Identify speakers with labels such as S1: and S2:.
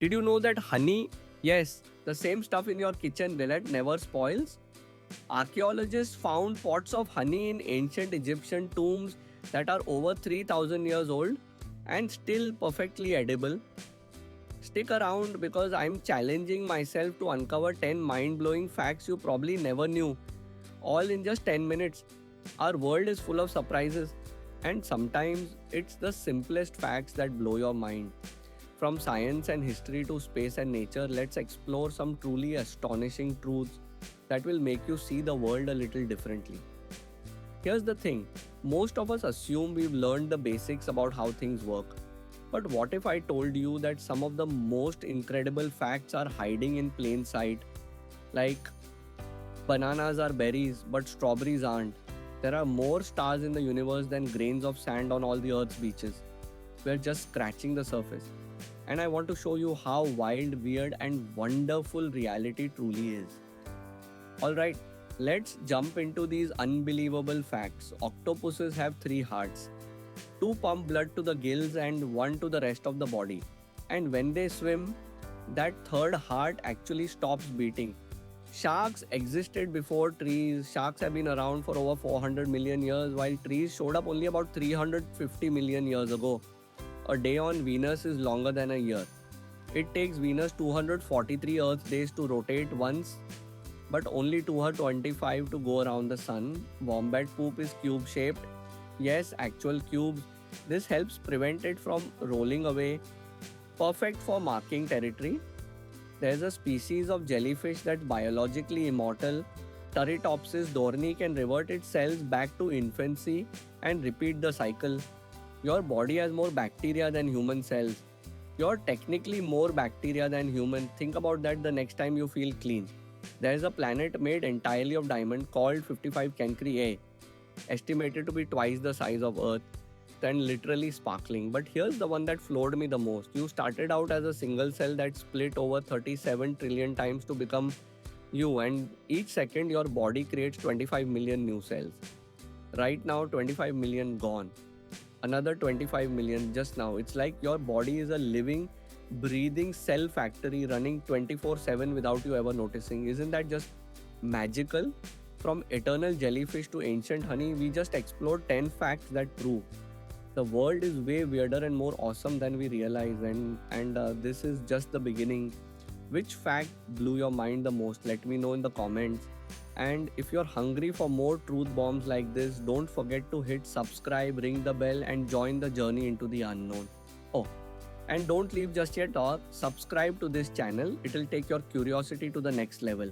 S1: Did you know that honey, yes, the same stuff in your kitchen millet never spoils? Archaeologists found pots of honey in ancient Egyptian tombs that are over 3000 years old and still perfectly edible. Stick around because I'm challenging myself to uncover 10 mind blowing facts you probably never knew, all in just 10 minutes. Our world is full of surprises, and sometimes it's the simplest facts that blow your mind. From science and history to space and nature, let's explore some truly astonishing truths that will make you see the world a little differently. Here's the thing, most of us assume we've learned the basics about how things work. But what if I told you that some of the most incredible facts are hiding in plain sight? Like, bananas are berries, but strawberries aren't. There are more stars in the universe than grains of sand on all the Earth's beaches. We're just scratching the surface. And I want to show you how wild, weird, and wonderful reality truly is. Alright, let's jump into these unbelievable facts. Octopuses have three hearts, two pump blood to the gills and one to the rest of the body. And when they swim, that third heart actually stops beating. Sharks existed before trees. Sharks have been around for over 400 million years, while trees showed up only about 350 million years ago. A day on Venus is longer than a year. It takes Venus 243 Earth days to rotate once, but only 225 to go around the sun. Wombat poop is cube shaped. Yes, actual cubes. This helps prevent it from rolling away. Perfect for marking territory. There's a species of jellyfish that's biologically immortal. Turritopsis dohrnii can revert its cells back to infancy and repeat the cycle. Your body has more bacteria than human cells. You're technically more bacteria than human. Think about that the next time you feel clean. There's a planet made entirely of diamond called 55 Cancri A, estimated to be twice the size of Earth and literally sparkling. But here's the one that floored me the most. You started out as a single cell that split over 37 trillion times to become you, and each second your body creates 25 million new cells. Right now, 25 million gone. Another 25 million just now. It's like your body is a living, breathing cell factory running 24/7 without you ever noticing. Isn't that just magical? From eternal jellyfish to ancient honey, we just explored 10 facts that prove the world is way weirder and more awesome than we realize. And this is just the beginning. Which fact blew your mind the most? Let me know in the comments. And if you're hungry for more truth bombs like this, don't forget to hit subscribe, ring the bell, and join the journey into the unknown. Oh, and don't leave just yet or subscribe to this channel. It'll take your curiosity to the next level.